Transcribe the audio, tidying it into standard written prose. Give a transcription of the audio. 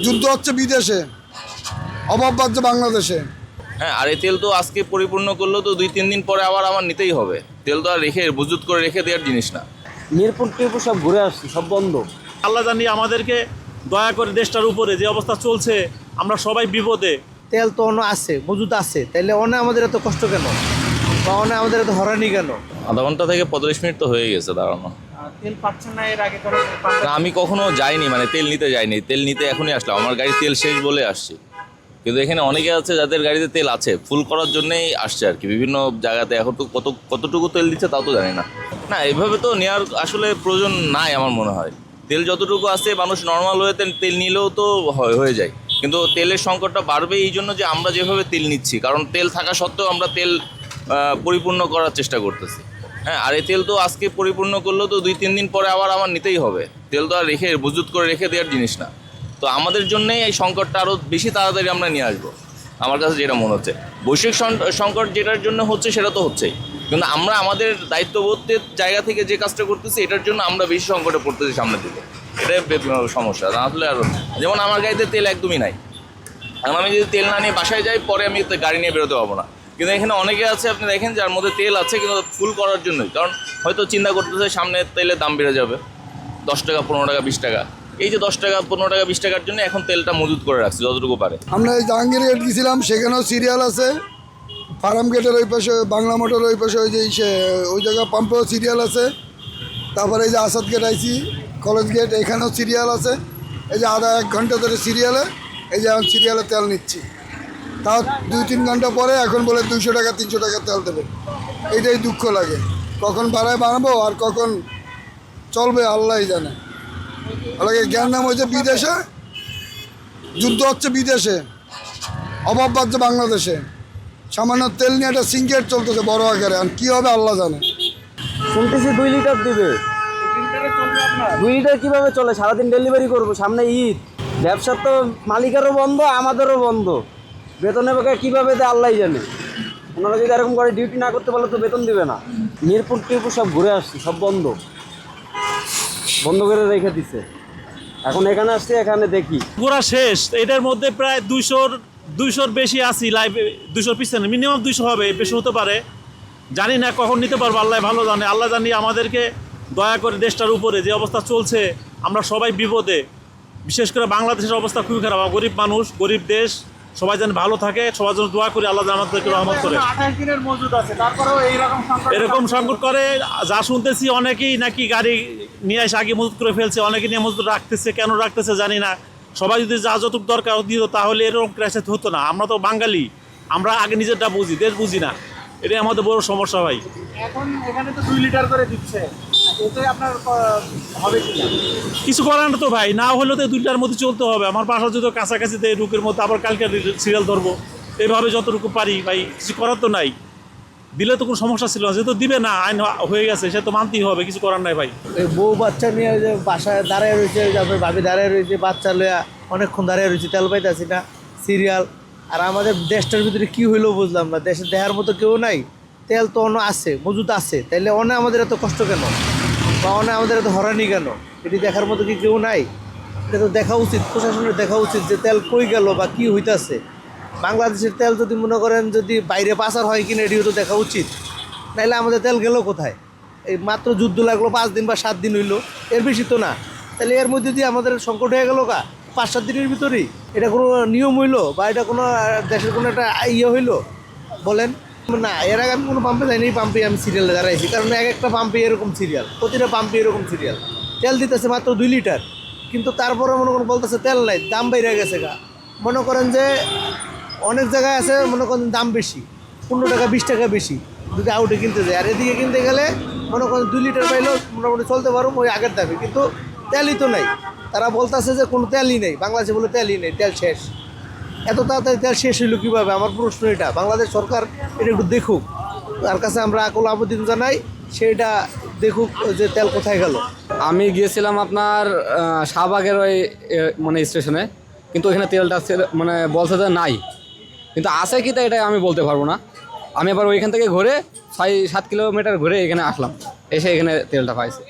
যুদ্ধ হচ্ছে বিদেশে, অভাব বাড়ছে বাংলাদেশে। হ্যাঁ, আর এই তেল তো আজকে পরিপূর্ণ করলেও তো 2-3 দিন পরে আবার আমার নিতেই হবে। তেল তো আর রেখে মজুত করে রেখে দেওয়ার জিনিস না। মিরপুর টিরপুর সব ঘুরে আসছি, সব বন্ধ। আল্লাহ জানি আমাদেরকে দয়া করে দেশটার উপরে যে অবস্থা চলছে, আমরা সবাই বিপদে। তেল তো অন্য আছে, মজুদ আছে, তাইলে অনে আমাদের এত কষ্ট কেন, বা অনে আমাদের এত হরানি কেন? আধা ঘন্টা থেকে 45 মিনিট তো হয়ে গেছে দাঁড়ানো। তেল পাচ্ছেন না এর আগে না, আমি কখনো যাইনি, মানে তেল নিতে যাইনি। তেল নিতে এখনই আসলাম, আমার গাড়ি তেল শেষ বলে আসছি। কিন্তু এখানে অনেকে আছে যাদের গাড়িতে তেল আছে, ফুল করার জন্যই আসছে আর কি, বিভিন্ন জায়গাতে। এখন তো কতটুকু তেল দিচ্ছে তাও তো জানি না। না, এভাবে তো নেওয়ার আসলে প্রয়োজন নাই আমার মনে হয়। তেল যতটুকু আছে মানুষ নর্মাল ওয়েতে তেল নিলেও তো হয়ে যায়। কিন্তু তেলের সংকটটা বাড়বে এই জন্য যে আমরা যেভাবে তেল নিচ্ছি, কারণ তেল থাকা সত্ত্বেও আমরা তেল পরিপূর্ণ করার চেষ্টা করতেছি। হ্যাঁ, আর এই তেল তো আজকে পরিপূর্ণ করলেও তো 2-3 দিন পরে আবার আমার নিতেই হবে। তেল তো আর রেখে মজুত করে রেখে দেওয়ার জিনিস না। তো আমাদের জন্যই এই সংকটটা আরও বেশি তাড়াতাড়ি আমরা নিয়ে আসবো, আমার কাছে যেটা মনে হচ্ছে। বৈশ্বিক সংকট যেটার জন্য হচ্ছে সেটা তো হচ্ছেই, কিন্তু আমরা আমাদের দায়িত্ববোধের জায়গা থেকে যে কাজটা করতেছি এটার জন্য আমরা বেশি সংকটে পড়তেছি সামনের দিকে। এটাই সমস্যা। না হলে আরও, যেমন আমার গাড়িতে তেল একদমই নাই। এখন আমি যদি তেল না নিয়ে বাসায় যাই, পরে আমি গাড়ি নিয়ে বেরোতে পারবো না। কিন্তু এখানে অনেকে আছে, আপনি দেখেন, যার মধ্যে তেল আছে কিন্তু ফুল করার জন্যই। কারণ হয়তো চিন্তা করতেছে সামনে তেলের দাম বেড়ে যাবে 10 টাকা, 15 টাকা, 20 টাকা। এই যে 10 টাকা, 15 টাকা, 20 টাকার জন্য এখন তেলটা মজুত করে রাখছে যতটুকু পারে। আমরা এই জাহাঙ্গীর গেট গেছিলাম, সেখানেও সিরিয়াল আছে। ফার্ম গেটের ওই পাশে, বাংলা মোটর ওই পাশে, ওই যে ওই জায়গা পাম্পেও সিরিয়াল আছে। তারপরে এই যে আসাদ গেট আইসি কলেজ গেট, এখানেও সিরিয়াল আছে। এই যে আধা 1 ঘন্টা ধরে সিরিয়ালে, এই যে এখন সিরিয়ালে তেল নিচ্ছি। তাও 2-3 ঘন্টা পরে এখন বলে 200 টাকা 300 টাকা তেল দেবে। এইটাই দুঃখ লাগে, কখন বানাবো আর কখন চলবে আল্লাহই জানে। అలాగే জ্ঞান হচ্ছে বিদেশে, যুদ্ধ হচ্ছে বিদেশে, অভাব বাড়ছে বাংলাদেশে। সামান্য তেল নিয়ে একটা সিঙ্কেট চলতেছে বড় আকারে, আর কী হবে আল্লাহ জানে। শুনতেছি 2 লিটার দিবে। 2 লিটার কীভাবে চলে? সারাদিন ডেলিভারি করবো, সামনে ঈদ। ব্যবসার তো মালিকেরও বন্ধ, আমাদেরও বন্ধ। বেতনের বাকি কীভাবে দেয় আল্লাহই জানে। ওনারা যদি এরকম করে ডিউটি না করতে পারলে তো বেতন দিবে না। মিরপুর টিরপুর সব ঘুরে আসছি, সব বন্ধ করে রেখে দিছে। এখন এখানে আসছি, এখানে দেখি ঘোরা শেষ। এটার মধ্যে প্রায় 200-200 বেশি আছি লাইভ, 200 পিছনে মিনিমাম 200 হবে, বেশি হতে পারে। জানি না কখন নিতে পারবো, আল্লাহ ভালো জানে। আল্লাহ জানি আমাদেরকে দয়া করে দেশটার উপরে যে অবস্থা চলছে, আমরা সবাই বিপদে। বিশেষ করে বাংলাদেশের অবস্থা খুবই খারাপ। গরিব মানুষ, গরিব দেশ, সবাই যেন ভালো থাকে, সবার জন্য দোয়া করি আল্লাহ যেন আমাদেরকে রহমত করে। এরকম সংকট করে যা শুনতেছি, অনেকেই নাকি গাড়ি নিয়ে এসে আগে মজুত করে ফেলছে, অনেকে নিয়ে মজুত রাখতেছে। কেন রাখতেছে জানি না। সবাই যদি যা যতটুকু দরকার দিত তাহলে এরকম ক্র্যাশ হতো না। আমরা তো বাঙালি, আমরা আগে নিজেরটা বুঝি, দেশ বুঝি না। এটাই আমাদের বড় সমস্যা ভাই। এখন এখানে তো 2 লিটার করে দিচ্ছে, এতে আপনার হবে কি না? কিছু করার না তো ভাই, না হলেও তো 2 লিটার মধ্যে চলতে হবে। আমার বাসা যদি কাছাকাছি দেয় রুকের মধ্যে, আবার কালকে সিরিয়াল ধরবো। এইভাবে যতটুকু পারি ভাই, কিছু করার তো নাই। দিলে তো কোনো সমস্যা ছিল না, যেহেতু দিবে না, আইন হয়ে গেছে, সে তো মানতেই হবে, কিছু করার নাই ভাই। এই বউ বাচ্চা নিয়ে যে বাসায় দাঁড়ায় রয়েছে, তারপরে ভাবি দাঁড়ায় রয়েছে, বাচ্চা লইয়া অনেকক্ষণ দাঁড়ায় রয়েছে, তেল পাইতেছি না, সিরিয়াল। আর আমাদের দেশটার ভিতরে কি হইলো বুঝলাম না। দেশে দেখার মতো কেউ নাই, তেল তো অন্য আছে, মজুদ আছে, তাইলে অনে আমাদের এত কষ্ট কেন, বা অনে আমাদের এত হরানি কেন? এটি দেখার মতো কি কেউ নাই? এটা তো দেখা উচিত, প্রশাসনের দেখা উচিত যে তেল কই গেল বা কি হইতাছে। বাংলাদেশের তেল যদি মনে করেন যদি বাইরে পাচার হয় কিনা, এটিও তো দেখা উচিত। নাইলে আমাদের তেল গেল কোথায়? এই মাত্র যুদ্ধ লাগলো 5 দিন বা 7 দিন হইলো, এর বেশি তো না। তাহলে এর মধ্যে দিয়ে আমাদের সংকট হয়ে গেল 5-7 দিনের ভিতরেই। এটা কোনো নিয়ম হইলো, বা এটা কোনো দেশের কোনো একটা হইলো বলেন? না, এর আগে আমি কোনো পাম্পে যাইনি, পাম্পে আমি সিরিয়ালে দাঁড়াইছি। কারণ একটা পাম্পে এরকম সিরিয়াল, প্রতিটা পাম্পে এরকম সিরিয়াল। তেল দিতেছে মাত্র 2 লিটার, কিন্তু তারপরে মনে করেন বলতেছে তেল নাই, দাম বাইরে গেছে মনে করেন যে অনেক জায়গায় আছে মনে করেন দাম বেশি, 15 টাকা 20 টাকা বেশি যদি আউটে কিনতে যায়। আর এদিকে কিনতে গেলে মনে করেন 2 লিটার পাইলেও মোটামুটি চলতে পারো ওই আগের দামে, কিন্তু তেলই তো নেই। তারা বলতেছে যে কোনো তেলই নেই বাংলাদেশে, বলে তেলই নেই, তেল শেষ। এত তাড়াতাড়ি তেল শেষ হইলো কীভাবে? আমার প্রশ্ন এটা। বাংলাদেশ সরকার এটা একটু দেখুক, তার কাছে আমরা আকুল আবেদন জানাই, সেটা দেখুক যে তেল কোথায় গেল। আমি গিয়েছিলাম আপনার শাহবাগের ওই মানে স্টেশনে, কিন্তু ওখানে তেলটা মানে বলছে যে নাই, কিন্তু আছে কি তা এটা আমি বলতে পারবো না। আমি আবার ওইখান থেকে ঘুরে 6-7 কিলোমিটার ঘুরে এখানে আসলাম, এসে এখানে তেলটা পাইছি।